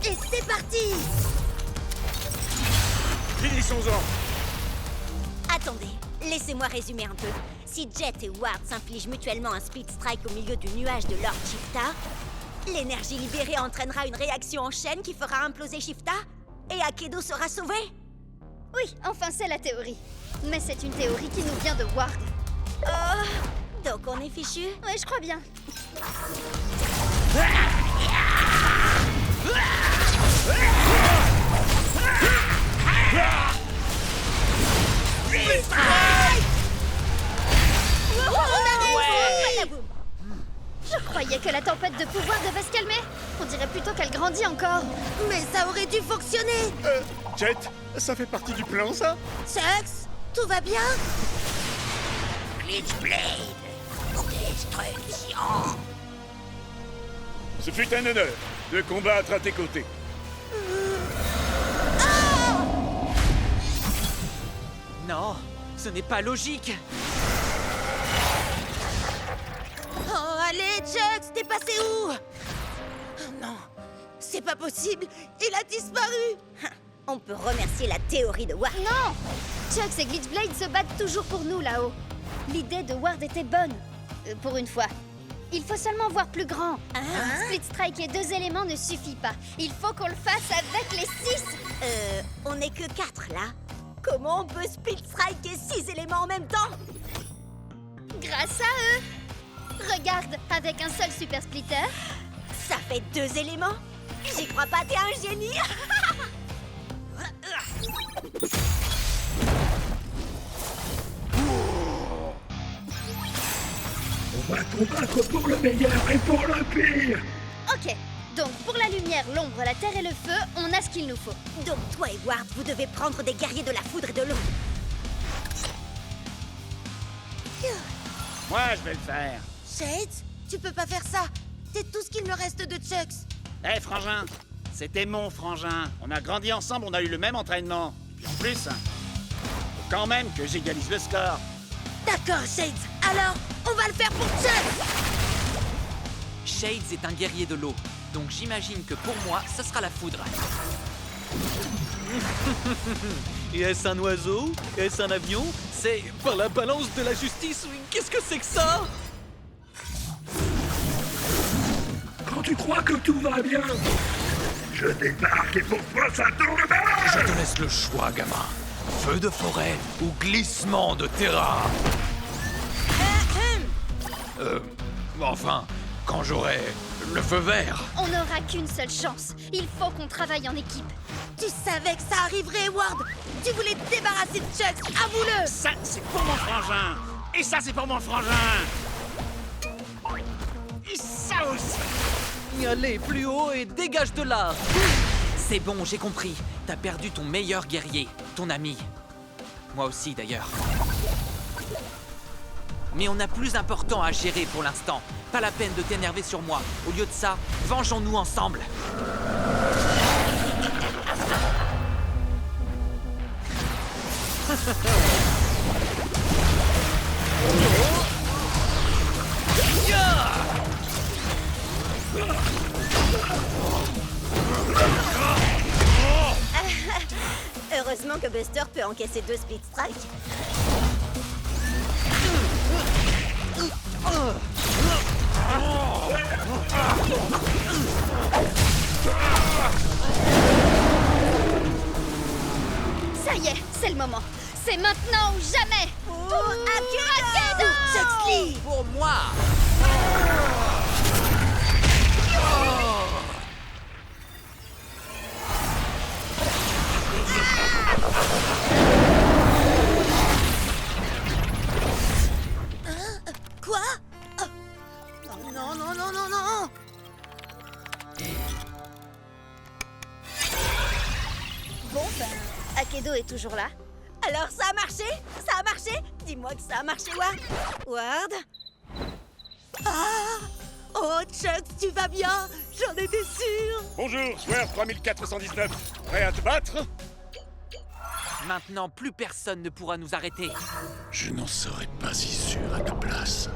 Et c'est parti! Finissons-en. Attendez, laissez-moi résumer un peu. Si Jet et Ward s'infligent mutuellement un split strike au milieu du nuage de Lord Shifta, l'énergie libérée entraînera une réaction en chaîne qui fera imploser Shifta et Akedo sera sauvé. Oui, enfin c'est la théorie. Mais c'est une théorie qui nous vient de Ward. Oh, donc on est fichu? Ouais, je crois bien. Je croyais que la tempête de pouvoir devait se calmer. On dirait plutôt qu'elle grandit encore. Mais ça aurait dû fonctionner! Jet, ça fait partie du plan, ça? Chucks, tout va bien? Glitchblade, destruction. Ce fut un honneur de combattre à tes côtés. Non, ce n'est pas logique. Oh, allez, Chucks, t'es passé où? Oh non, c'est pas possible, il a disparu! On peut remercier la théorie de Ward. Non! Chucks et Glitchblade se battent toujours pour nous là-haut. L'idée de Ward était bonne. Pour une fois. Il faut seulement voir plus grand. Split Strike et 2 éléments ne suffit pas. Il faut qu'on le fasse avec les 6. On n'est que 4 là. Comment on peut split strike et 6 éléments en même temps? Grâce à eux. Regarde, avec un seul Super Splitter. Ça fait 2 éléments? J'y crois pas, t'es un génie! On va combattre pour le meilleur et pour le pire. Ok, donc pour la lumière, l'ombre, la terre et le feu, on a ce qu'il nous faut. Donc toi et Ward, vous devez prendre des guerriers de la foudre et de l'eau. Moi, je vais le faire. Shades, tu peux pas faire ça. C'est tout ce qu'il me reste de Chucks. Hé, frangin, c'était mon frangin. On a grandi ensemble, on a eu le même entraînement. Puis en plus, faut quand même que j'égalise le score. D'accord, Shades. Alors, on va le faire pour Chucks. Shades est un guerrier de l'eau, donc j'imagine que pour moi, ce sera la foudre. Et est-ce un oiseau? Est-ce un avion? C'est par la balance de la justice? Qu'est-ce que c'est que ça? Quand tu crois que tout va bien, je débarque et pour toi ça tourne mal. Je te laisse le choix, gamin. Feu de forêt ou glissement de terrain. Enfin, quand j'aurai le feu vert. On n'aura qu'une seule chance. Il faut qu'on travaille en équipe. Tu savais que ça arriverait, Ward. Tu voulais te débarrasser de Chucks. Avoue-le. Ça, c'est pour mon frangin. Et ça, c'est pour mon frangin. Et ça aussi. Allez, plus haut et dégage de là. C'est bon, j'ai compris. T'as perdu ton meilleur guerrier, ton ami. Moi aussi, d'ailleurs. Mais on a plus important à gérer pour l'instant. Pas la peine de t'énerver sur moi. Au lieu de ça, vengeons-nous ensemble. Heureusement que Buster peut encaisser 2 split strikes. Ça y est, c'est le moment. C'est maintenant ou jamais. Pour Akedo! Chucks Lee. Pour moi. Quoi? Oh. Non, non, non, non, non. Bon, ben, Akedo est toujours là. Alors ça a marché? Ça a marché? Dis-moi que ça a marché, Ward. Ward? Ah! Oh, Chucks, tu vas bien? J'en étais sûre. Bonjour, joueur 3419. Prêt à te battre? Maintenant, plus personne ne pourra nous arrêter. Je n'en serais pas si sûr à ta place.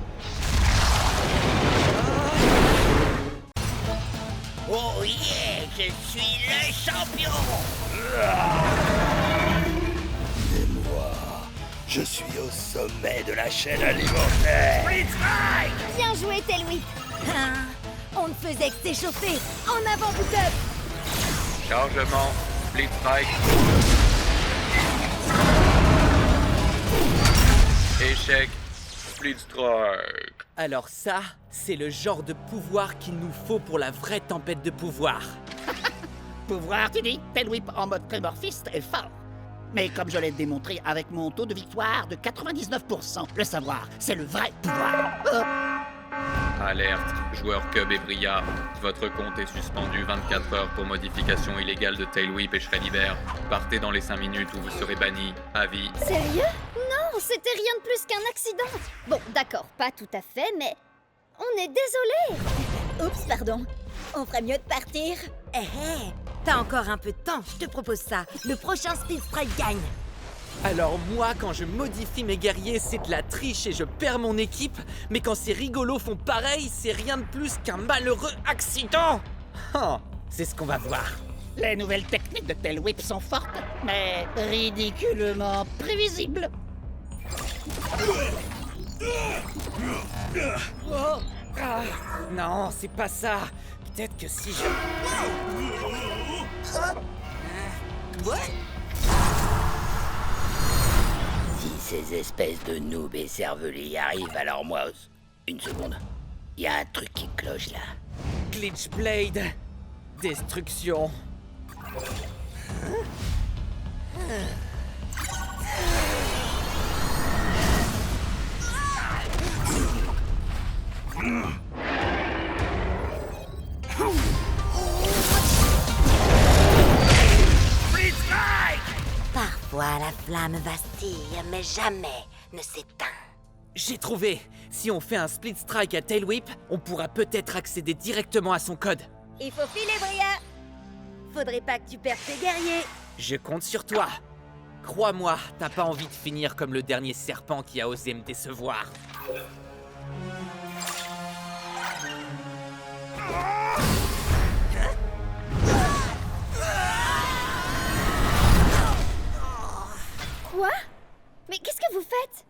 Oh yeah, Je suis le champion. Et moi, je suis au sommet de la chaîne alimentaire. Bien joué, Tailwhip. On ne faisait que s'échauffer. En avant, Boot-Up. Chargement, Split Strike. Échec, Split Strike. Alors ça, c'est le genre de pouvoir qu'il nous faut pour la vraie tempête de pouvoir. Pouvoir, tu dis? Tailwhip en mode trémorphiste est fort. Mais comme je l'ai démontré avec mon taux de victoire de 99%, le savoir, c'est le vrai pouvoir. Alerte, joueur Cub et Bria. Votre compte est suspendu 24 heures pour modification illégale de Tailwhip et Shreddiver. Partez dans les 5 minutes où vous serez banni. À vie. Sérieux? Non, c'était rien de plus qu'un accident. Bon, d'accord, pas tout à fait, mais on est désolé. Oups, pardon. On ferait mieux de partir. T'as encore un peu de temps. Je te propose ça. Le prochain Speed Strike gagne. Alors moi, quand je modifie mes guerriers, c'est de la triche et je perds mon équipe. Mais quand ces rigolos font pareil, c'est rien de plus qu'un malheureux accident. C'est ce qu'on va voir. Les nouvelles techniques de Tailwhip sont fortes, mais ridiculement prévisibles. Non, c'est pas ça. Peut-être que si je... Si ces espèces de noobs et cervelés y arrivent, alors moi... Une seconde. Il y a un truc qui cloche là. Glitchblade. Destruction. Parfois, la flamme vacille, mais jamais ne s'éteint. J'ai trouvé. Si on fait un split strike à Tailwhip, on pourra peut-être accéder directement à son code. Il faut filer, Bria. Faudrait pas que tu perdes tes guerriers. Je compte sur toi. Crois-moi, t'as pas envie de finir comme le dernier serpent qui a osé me décevoir. Quoi? Mais qu'est-ce que vous faites?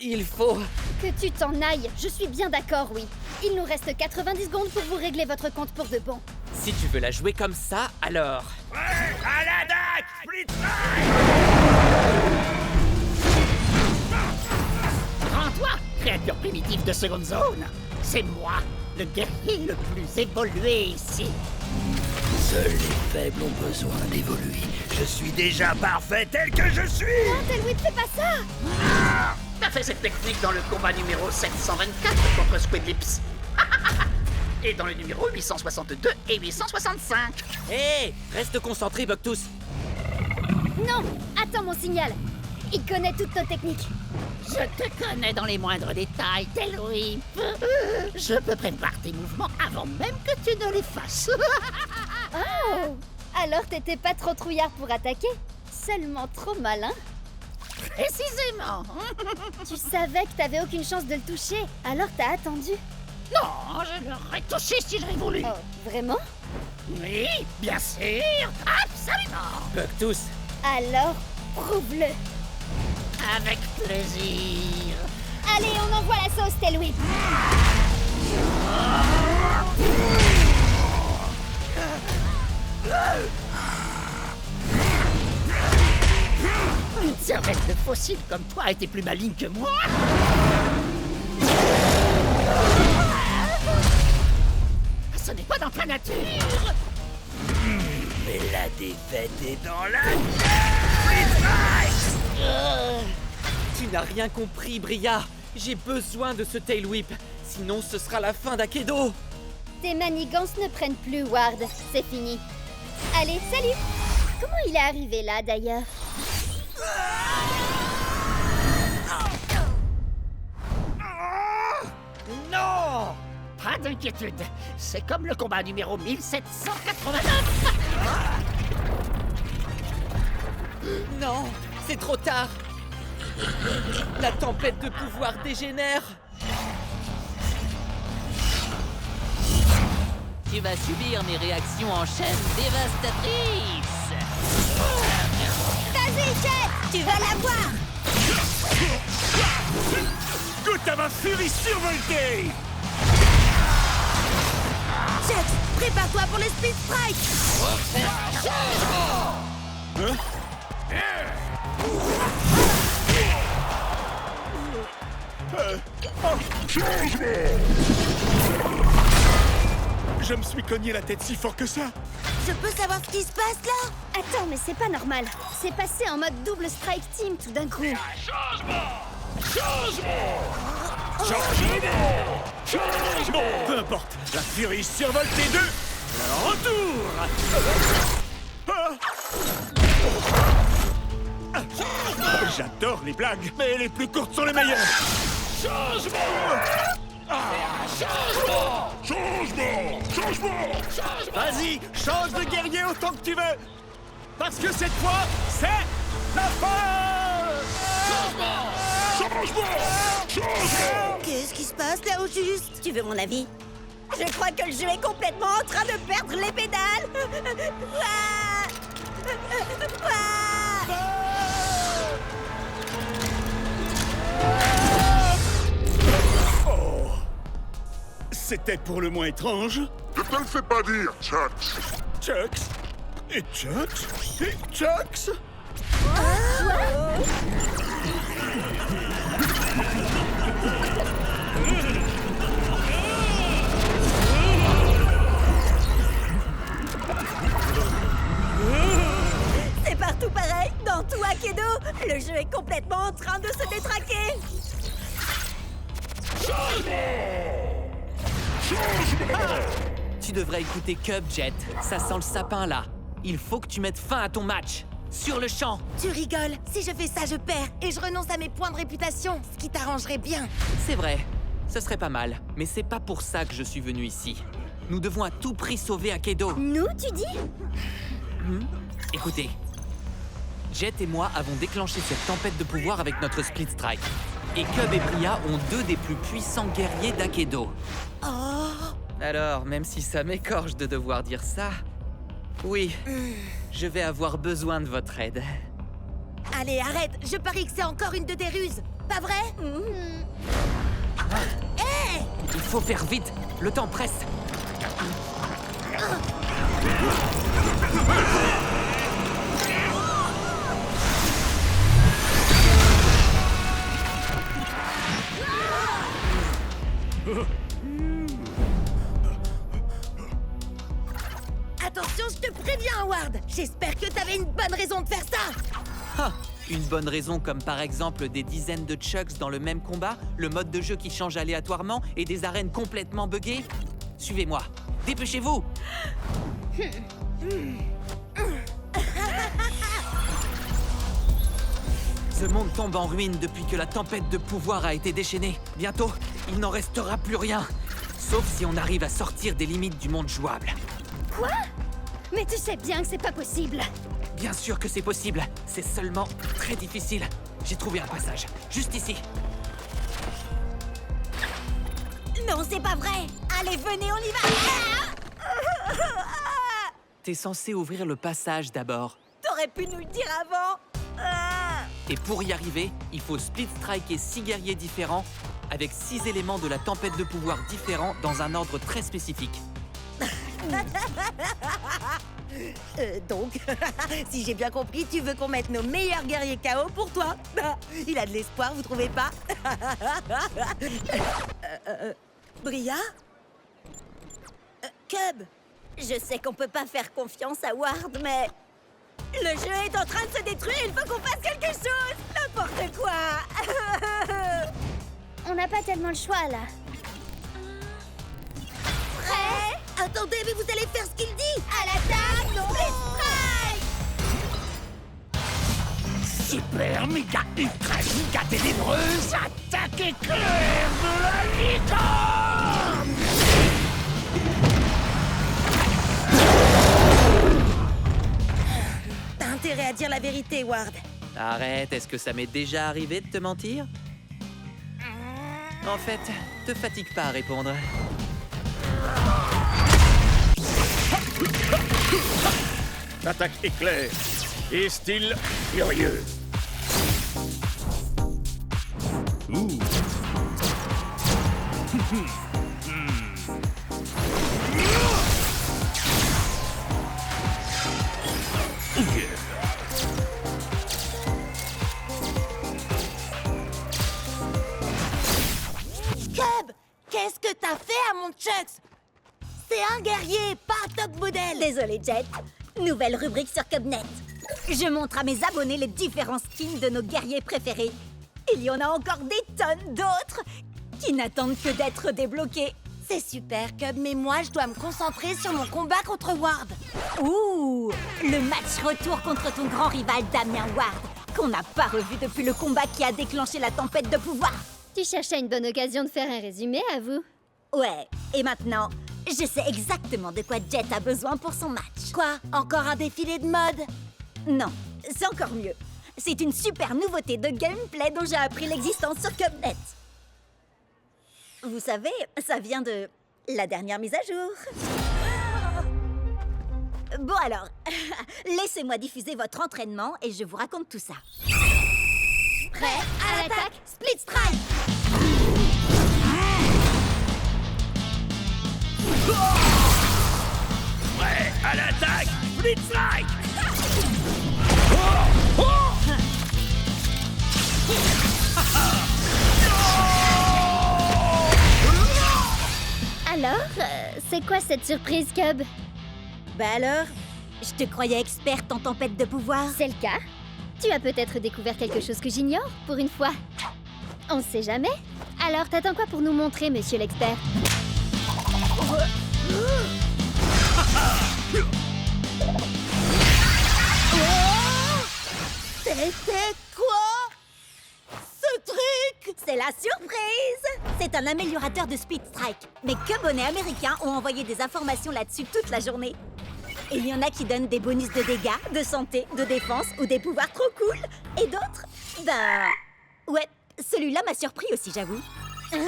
Il faut... Que tu t'en ailles, je suis bien d'accord, oui. Il nous reste 90 secondes pour vous régler votre compte pour de bon. Si tu veux la jouer comme ça, alors... À la date, Split Rends-toi, créature primitive de seconde zone. C'est moi, le guerrier le plus évolué ici. Seuls les faibles ont besoin d'évoluer. Je suis déjà parfait tel que je suis. Non, Tailwhip, fais pas ça! T'as fait cette technique dans le combat numéro 724 contre Squidlips. Et dans le numéro 862 et 865. Hé, reste concentré, Bucktooth. Non! Attends mon signal! Il connaît toutes nos techniques. Je te connais dans les moindres détails, Tailwhip. Je peux prévoir tes mouvements avant même que tu ne les fasses. Oh! Alors t'étais pas trop trouillard pour attaquer? Seulement trop malin? Précisément. Tu savais que t'avais aucune chance de le toucher, alors t'as attendu. Non, je l'aurais touché si j'avais voulu. Oh, vraiment? Oui, bien sûr. Absolument. Bucktooth. Alors, prouve-le. Avec plaisir. Allez, on envoie la sauce, Tailwhip. Une cervelle de fossile comme toi était plus maligne que moi. Ce n'est pas dans ta nature. Mais la défaite est dans la... Tu n'as rien compris, Bria. J'ai besoin de ce Tailwhip. Sinon, ce sera la fin d'Akedo. Tes manigances ne prennent plus, Ward. C'est fini. Allez, salut! Comment il est arrivé là, d'ailleurs? Non! Pas d'inquiétude. C'est comme le combat numéro 1789. Non, c'est trop tard. La tempête de pouvoir dégénère. Tu va subir mes réactions en chaîne dévastatrices. Vas-y, Jet! Tu vas l'avoir! Goûte à ma furie survoltée! Jet, prépare-toi pour les Speed Strike! Je me suis cogné la tête si fort que ça! Je peux savoir ce qui se passe là? Attends, mais c'est pas normal. C'est passé en mode double strike team tout d'un coup. Peu importe, la furie survoltée 2, le retour! J'adore les blagues, mais les plus courtes sont les meilleures! Vas-y, change de guerrier autant que tu veux! Parce que cette fois, c'est la fin! Qu'est-ce qui se passe là au juste? Tu veux mon avis? Je crois que le jeu est complètement en train de perdre les pédales! Ouah! Ouah! Oh! C'était pour le moins étrange. Ne te le fais pas dire, Chucks. Chucks? Et Chucks? Et Chucks? C'est partout pareil, dans tout Akedo! Le jeu est complètement en train de se détraquer! Tu devrais écouter Cub, Jet. Ça sent le sapin, là. Il faut que tu mettes fin à ton match. Sur le champ. Tu rigoles, si je fais ça, je perds et je renonce à mes points de réputation, ce qui t'arrangerait bien. C'est vrai. Ce serait pas mal. Mais c'est pas pour ça que je suis venu ici. Nous devons à tout prix sauver Akedo. Nous, tu dis? Écoutez. Jet et moi avons déclenché cette tempête de pouvoir avec notre Split Strike. Et Cub et Bria ont deux des plus puissants guerriers d'Akedo. Oh! Alors, même si ça m'écorche de devoir dire ça, oui, je vais avoir besoin de votre aide. Allez, arrête, je parie que c'est encore une de tes ruses, pas vrai? Hé! Il faut faire vite, le temps presse. Attention, je te préviens, Howard! J'espère que t'avais une bonne raison de faire ça! Ah, une bonne raison comme par exemple des dizaines de Chucks dans le même combat, le mode de jeu qui change aléatoirement et des arènes complètement buggées. Suivez-moi, dépêchez-vous! Ce monde tombe en ruine depuis que la tempête de pouvoir a été déchaînée. Bientôt, il n'en restera plus rien. Sauf si on arrive à sortir des limites du monde jouable. Quoi? Mais tu sais bien que c'est pas possible. Bien sûr que c'est possible. C'est seulement très difficile. J'ai trouvé un passage, juste ici. Non, c'est pas vrai! Allez, venez, on y va! T'es censé ouvrir le passage d'abord. T'aurais pu nous le dire avant! Et pour y arriver, il faut split striker 6 guerriers différents avec 6 éléments de la tempête de pouvoir différents dans un ordre très spécifique. Donc, si j'ai bien compris, tu veux qu'on mette nos meilleurs guerriers KO pour toi. Il a de l'espoir, vous trouvez pas? Bria? Cub? Je sais qu'on peut pas faire confiance à Ward, mais... Le jeu est en train de se détruire, il faut qu'on fasse quelque chose! N'importe quoi! On n'a pas tellement le choix, là. Prêt? Attendez, mais vous allez faire ce qu'il dit! À l'attaque! Non! Super méga ultra giga ténébreuse attaque éclair de la licorne! T'as intérêt à dire la vérité, Ward. Arrête, est-ce que ça m'est déjà arrivé de te mentir? En fait, te fatigue pas à répondre. Attaque éclair et style furieux. Ouh. Cub, qu'est-ce que t'as fait à mon Chucks? C'est un guerrier, pas un top modèle. Désolé, Jet. Nouvelle rubrique sur Cubnet. Je montre à mes abonnés les différents skins de nos guerriers préférés. Il y en a encore des tonnes d'autres qui n'attendent que d'être débloqués. C'est super, Cub, mais moi, je dois me concentrer sur mon combat contre Ward. Ouh, le match retour contre ton grand rival Damien Ward, qu'on n'a pas revu depuis le combat qui a déclenché la tempête de pouvoir. Tu cherchais une bonne occasion de faire un résumé, à vous? Ouais, et maintenant, je sais exactement de quoi Jet a besoin pour son match. Quoi? Encore un défilé de mode? Non, c'est encore mieux. C'est une super nouveauté de gameplay dont j'ai appris l'existence sur Cubnet. Vous savez, ça vient de la dernière mise à jour. Bon alors, laissez-moi diffuser votre entraînement et je vous raconte tout ça. Prêt à l'attaque, Split Strike! Prêt à l'attaque, Split Strike. Alors, c'est quoi cette surprise, Cub? Bah alors, je te croyais experte en tempête de pouvoir. C'est le cas? Tu as peut-être découvert quelque chose que j'ignore, pour une fois. On sait jamais. Alors, t'attends quoi pour nous montrer, monsieur l'expert? C'était quoi? Ce truc? C'est la surprise! C'est un améliorateur de Speed Strike. Mes Cubonnets américains ont envoyé des informations là-dessus toute la journée. Et il y en a qui donnent des bonus de dégâts, de santé, de défense ou des pouvoirs trop cool. Et d'autres, ben... Ouais, celui-là m'a surpris aussi, j'avoue. Hein?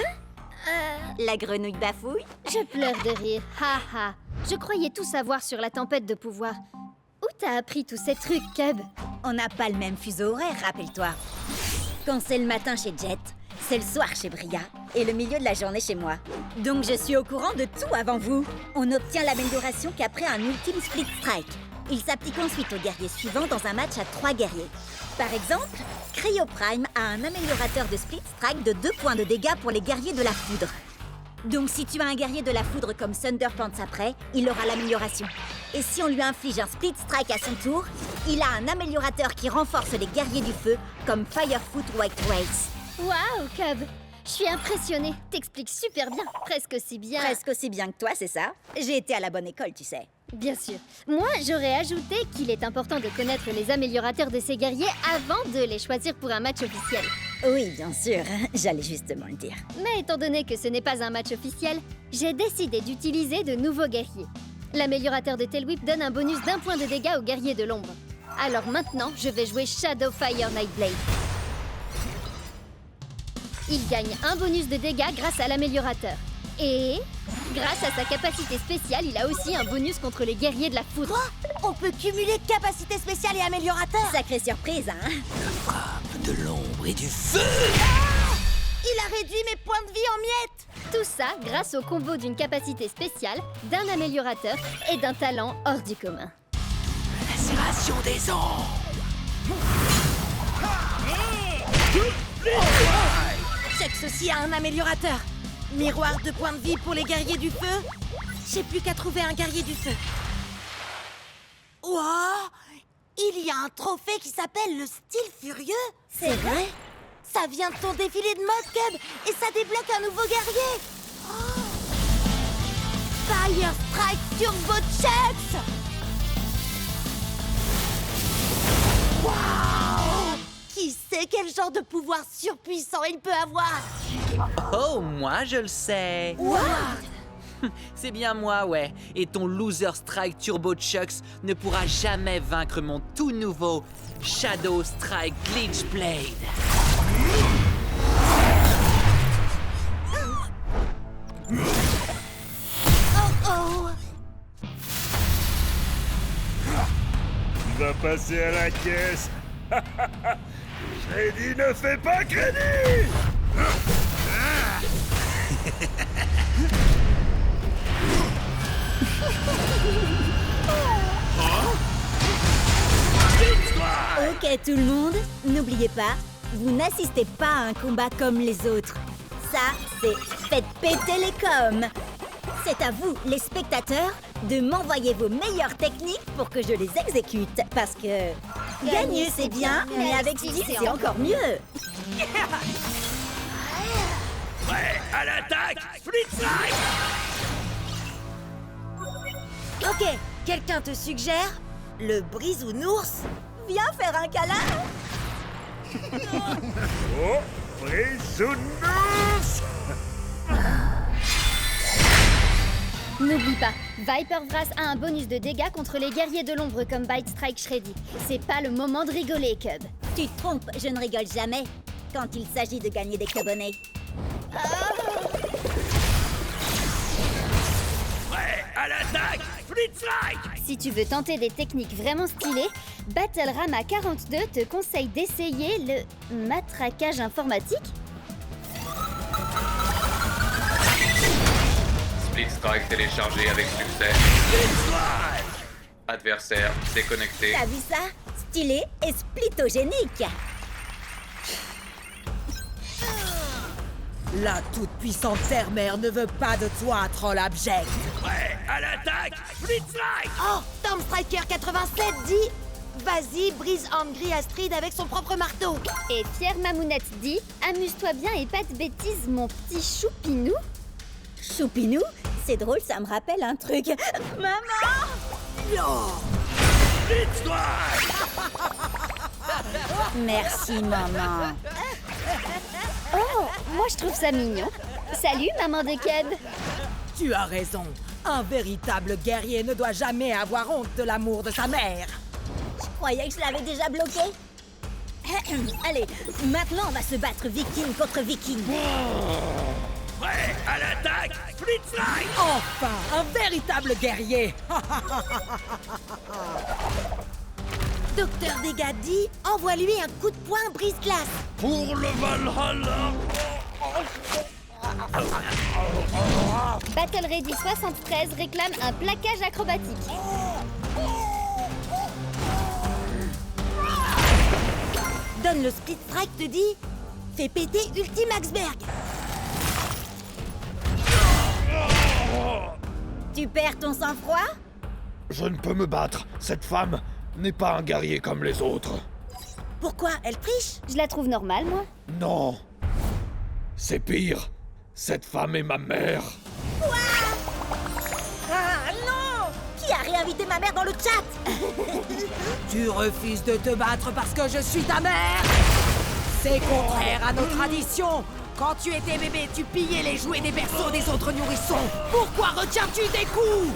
La grenouille bafouille. Je pleure de rire. Ha ha. Je croyais tout savoir sur la tempête de pouvoir. Où t'as appris tous ces trucs, Cub? On n'a pas le même fuseau horaire, rappelle-toi. Quand c'est le matin chez Jet, c'est le soir chez Bria et le milieu de la journée chez moi. Donc je suis au courant de tout avant vous. On obtient l'amélioration qu'après un ultime Split Strike. Il s'applique ensuite aux guerriers suivants dans un match à 3 guerriers. Par exemple, Cryo Prime a un améliorateur de Split Strike de 2 points de dégâts pour les guerriers de la foudre. Donc si tu as un guerrier de la foudre comme Thunderpants après, il aura l'amélioration. Et si on lui inflige un Split Strike à son tour, il a un améliorateur qui renforce les guerriers du feu comme Firefoot White Race. Waouh, Cub! Je suis impressionnée. T'expliques super bien. Presque aussi bien. Presque aussi bien que toi, c'est ça? J'ai été à la bonne école, tu sais. Bien sûr. Moi, j'aurais ajouté qu'il est important de connaître les améliorateurs de ces guerriers avant de les choisir pour un match officiel. Oui, bien sûr. J'allais justement le dire. Mais étant donné que ce n'est pas un match officiel, j'ai décidé d'utiliser de nouveaux guerriers. L'améliorateur de Tailwhip donne un bonus d'1 point de dégâts aux guerriers de l'ombre. Alors maintenant, je vais jouer Shadow Fire Nightblade. Il gagne un bonus de dégâts grâce à l'améliorateur. Et, grâce à sa capacité spéciale, il a aussi un bonus contre les guerriers de la foudre. Quoi? On peut cumuler capacité spéciale et améliorateur? Sacrée surprise, hein? Frappe de l'ombre et du feu! Il a réduit mes points de vie en miettes! Tout ça grâce au combo d'une capacité spéciale, d'un améliorateur et d'un talent hors du commun. Lacération des ombres! Chex aussi a un améliorateur. Miroir de points de vie pour les guerriers du feu. J'ai plus qu'à trouver un guerrier du feu. Wow! Il y a un trophée qui s'appelle le style furieux. C'est vrai? Ça vient de ton défilé de mode, Cub, et ça débloque un nouveau guerrier. Oh. Fire Strike Turbo Chex! Wow! Qui sait quel genre de pouvoir surpuissant il peut avoir? Oh, moi je le sais. What? C'est bien moi, ouais. Et ton Loser Strike Turbo Chucks ne pourra jamais vaincre mon tout nouveau Shadow Strike Glitch Blade. Oh oh! va passer à la caisse. Shreddy ne fait pas crédit. Ok tout le monde, n'oubliez pas, vous n'assistez pas à un combat comme les autres. Ça, c'est faites péter les coms. C'est à vous, les spectateurs, de m'envoyer vos meilleures techniques pour que je les exécute. Parce que gagner c'est bien, mais avec style c'est encore mieux. Prêt à l'attaque, Split Strike. Ok, quelqu'un te suggère le brisounours? Viens faire un câlin. Oh, Brisounours. N'oublie pas, Viper Vras a un bonus de dégâts contre les guerriers de l'ombre comme Bite Strike Shreddy. C'est pas le moment de rigoler, Cub. Tu te trompes, je ne rigole jamais quand il s'agit de gagner des cubonnets. Prêt à l'attaque, Split Strike. Si tu veux tenter des techniques vraiment stylées, Battle-Rama 42 te conseille d'essayer le matraquage informatique. Split Strike téléchargé avec succès. Adversaire déconnecté. T'as vu ça? Stylé et splitogénique. La toute-puissante Terre-Mère ne veut pas de toi, troll abject. Prêt à l'attaque, Split Strike. Oh, Storm Striker 87 dit vas-y, brise Angry Astrid avec son propre marteau. Et Pierre Mamounette dit amuse-toi bien et pas de bêtises, mon petit choupinou. Choupinou? C'est drôle, ça me rappelle un truc. Maman! Split Strike. Merci, maman. Oh, moi je trouve ça mignon. Salut, maman de Cub. Tu as raison. Un véritable guerrier ne doit jamais avoir honte de l'amour de sa mère. Je croyais que je l'avais déjà bloqué. Allez, maintenant on va se battre viking contre viking. Prêt à l'attaque, Split Strike. Enfin, un véritable guerrier. Docteur Dégâts dit envoie-lui un coup de poing brise-glace. Pour le Valhalla. Battle Ready 73 réclame un plaquage acrobatique. Donne le Split Strike te dit fais péter Ultimaxberg. Tu perds ton sang-froid? Je ne peux me battre. Cette femme n'est pas un guerrier comme les autres. Pourquoi? Elle triche? Je la trouve normale, moi. Non. C'est pire. Cette femme est ma mère. Quoi? Ah non! Qui a réinvité ma mère dans le chat? Tu refuses de te battre parce que je suis ta mère? C'est contraire à nos traditions. Quand tu étais bébé, tu pillais les jouets des berceaux des autres nourrissons. Pourquoi retiens-tu des coups?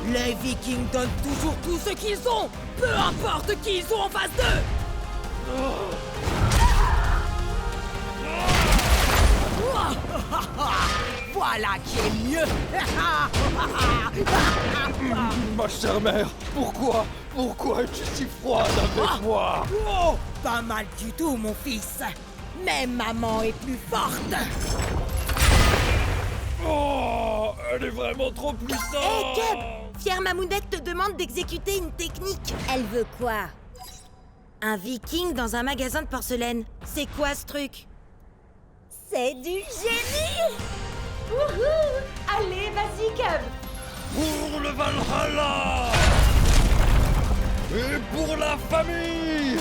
Les Vikings donnent toujours tout ce qu'ils ont, peu importe qui ils ont en face d'eux. Voilà qui est mieux. Ma chère mère, pourquoi es-tu si froide avec moi? Oh, pas mal du tout, mon fils. Mais maman est plus forte. Oh, elle est vraiment trop puissante. Hé, Cub! Fière Mamounette te demande d'exécuter une technique. Elle veut quoi? Un viking dans un magasin de porcelaine. C'est quoi ce truc? C'est du génie! Wouhou! Allez, vas-y, Cub! Pour le Valhalla et pour la famille.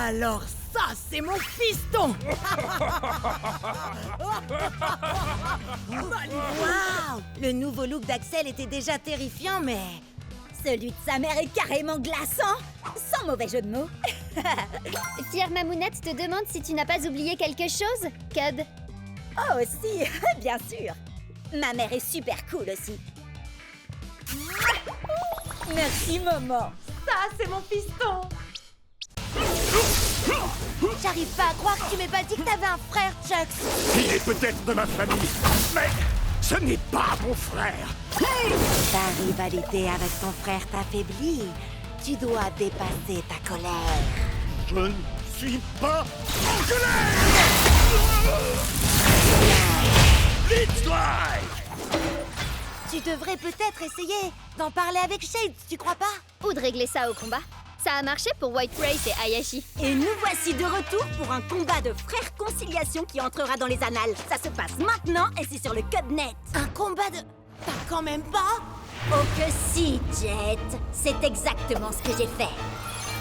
Alors ça, c'est mon fiston. Waouh! Le nouveau look d'Axel était déjà terrifiant, mais celui de sa mère est carrément glaçant! Sans mauvais jeu de mots. Fière Mamounette te demande si tu n'as pas oublié quelque chose, Cub. Oh, si, bien sûr. Ma mère est super cool aussi. Merci, maman. Ça, c'est mon fiston. J'arrive pas à croire que tu m'aies pas dit que t'avais un frère, Chuck. Il est peut-être de ma famille, mais ce n'est pas mon frère. Ta rivalité avec ton frère t'affaiblit. Tu dois dépasser ta colère. Je ne suis pas en colère. Vite, Tu devrais peut-être essayer d'en parler avec Shades, tu crois pas? Ou de régler ça au combat. Ça a marché pour White Race et Hayashi. Et nous voici de retour pour un combat de frères conciliation qui entrera dans les annales. Ça se passe maintenant et c'est sur le Cubnet. Un combat de... Pas quand même pas? Oh que si, Jet. C'est exactement ce que j'ai fait.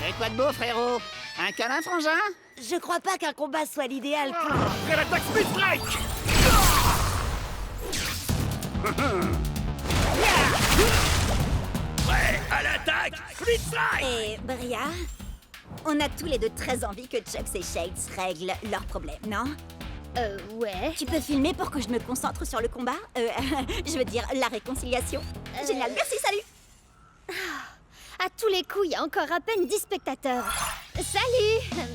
Et quoi de beau, frérot? Un câlin, frangin? Je crois pas qu'un combat soit l'idéal pour... Après l'attaque Speed Strike. Prêt à l'attaque Speed Strike. Et Bria, on a tous les deux très envie que Chuck et Shades règlent leurs problèmes, non? Ouais. Tu peux filmer pour que je me concentre sur le combat? Je veux dire, la réconciliation. Génial, merci, salut! À tous les coups, il y a encore à peine 10 spectateurs. Salut!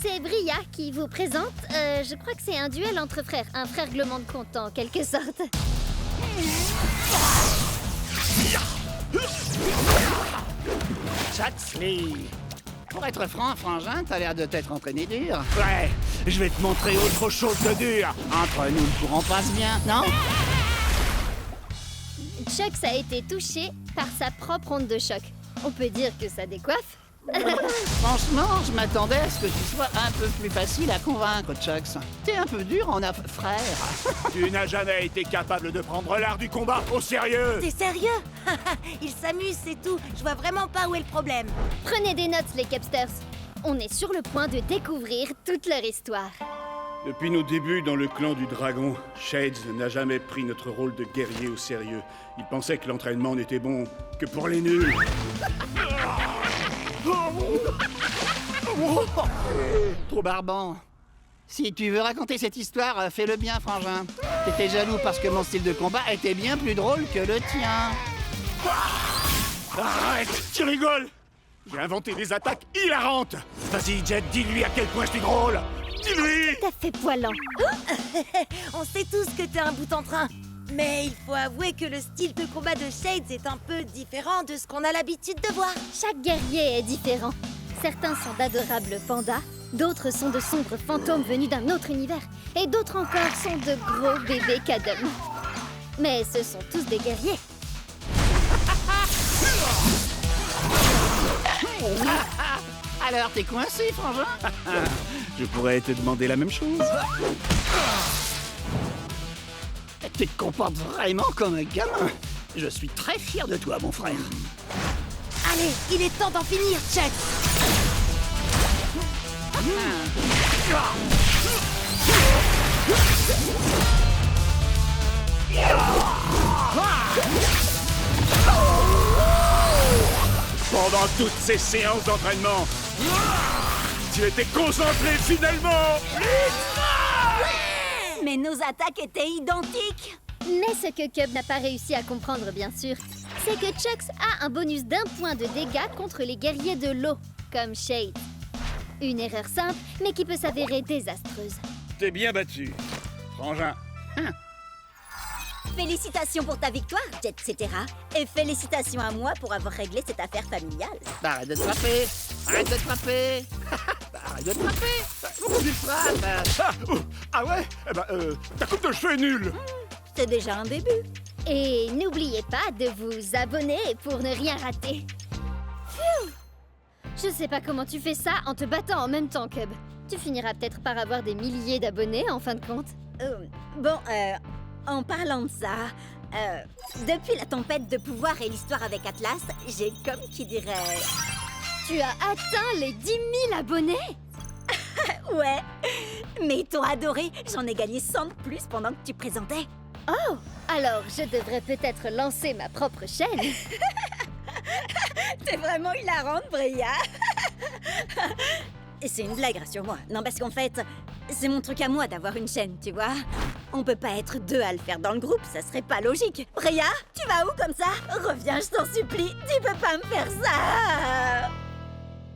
C'est Bria qui vous présente. Je crois que c'est un duel entre frères. Un frère règlement de compte, en quelque sorte. Chatsly. Pour être franc, frangin, t'as l'air de t'être entraîné dur. Ouais, je vais te montrer autre chose de dur. Entre nous, le courant passe bien, non? Chuck a été touché par sa propre onde de choc. On peut dire que ça décoiffe. Franchement, je m'attendais à ce que tu sois un peu plus facile à convaincre, Chucks. T'es un peu dur en frère. Tu n'as jamais été capable de prendre l'art du combat au sérieux. T'es sérieux? Il s'amuse, c'est tout. Je vois vraiment pas où est le problème. Prenez des notes, les Capsters. On est sur le point de découvrir toute leur histoire. Depuis nos débuts dans le clan du dragon, Shades n'a jamais pris notre rôle de guerrier au sérieux. Il pensait que l'entraînement n'était bon que pour les nuls. Trop barbant. Si tu veux raconter cette histoire, fais-le bien, frangin. T'étais jaloux parce que mon style de combat était bien plus drôle que le tien. Arrête, tu rigoles. J'ai inventé des attaques hilarantes. Vas-y, Jet, dis-lui à quel point je suis drôle. Dis-lui. T'as fait poilant. On sait tous que t'es un bout en train. Mais il faut avouer que le style de combat de Shades est un peu différent de ce qu'on a l'habitude de voir. Chaque guerrier est différent. Certains sont d'adorables pandas, d'autres sont de sombres fantômes venus d'un autre univers, et d'autres encore sont de gros bébés cadums. Mais ce sont tous des guerriers. Alors, t'es coincé, frangin? Je pourrais te demander la même chose. Tu te comportes vraiment comme un gamin. Je suis très fier de toi, mon frère. Allez, il est temps d'en finir, Chuck. Pendant toutes ces séances d'entraînement, tu étais concentré finalement. Mais nos attaques étaient identiques. Mais ce que Cub n'a pas réussi à comprendre, bien sûr, c'est que Chucks a un bonus d'1 point de dégâts contre les guerriers de l'eau, comme Shade. Une erreur simple, mais qui peut s'avérer désastreuse. T'es bien battu, frangin. Félicitations pour ta victoire, Jet, etc. Et félicitations à moi pour avoir réglé cette affaire familiale. Arrête de te frapper. Arrête de te frapper. Arrête de te frapper. Pourquoi tu te frappes? Ah ouais? Eh ben, ta coupe de cheveux est nulle. C'est déjà un début. Et n'oubliez pas de vous abonner pour ne rien rater. Phew! Je sais pas comment tu fais ça en te battant en même temps, Cub. Tu finiras peut-être par avoir des milliers d'abonnés en fin de compte. En parlant de ça, depuis la tempête de pouvoir et l'histoire avec Atlas, j'ai comme qui dirait... Tu as atteint les 10 000 abonnés? Ouais, mais ils t'ont adoré. J'en ai gagné 100 de plus pendant que tu présentais. Oh, alors je devrais peut-être lancer ma propre chaîne. T'es vraiment hilarante, Bria. Et c'est une blague, rassure-moi. Non, parce qu'en fait, c'est mon truc à moi d'avoir une chaîne, tu vois. On peut pas être deux à le faire dans le groupe, ça serait pas logique. Bria, tu vas où comme ça? Reviens, je t'en supplie. Tu peux pas me faire ça.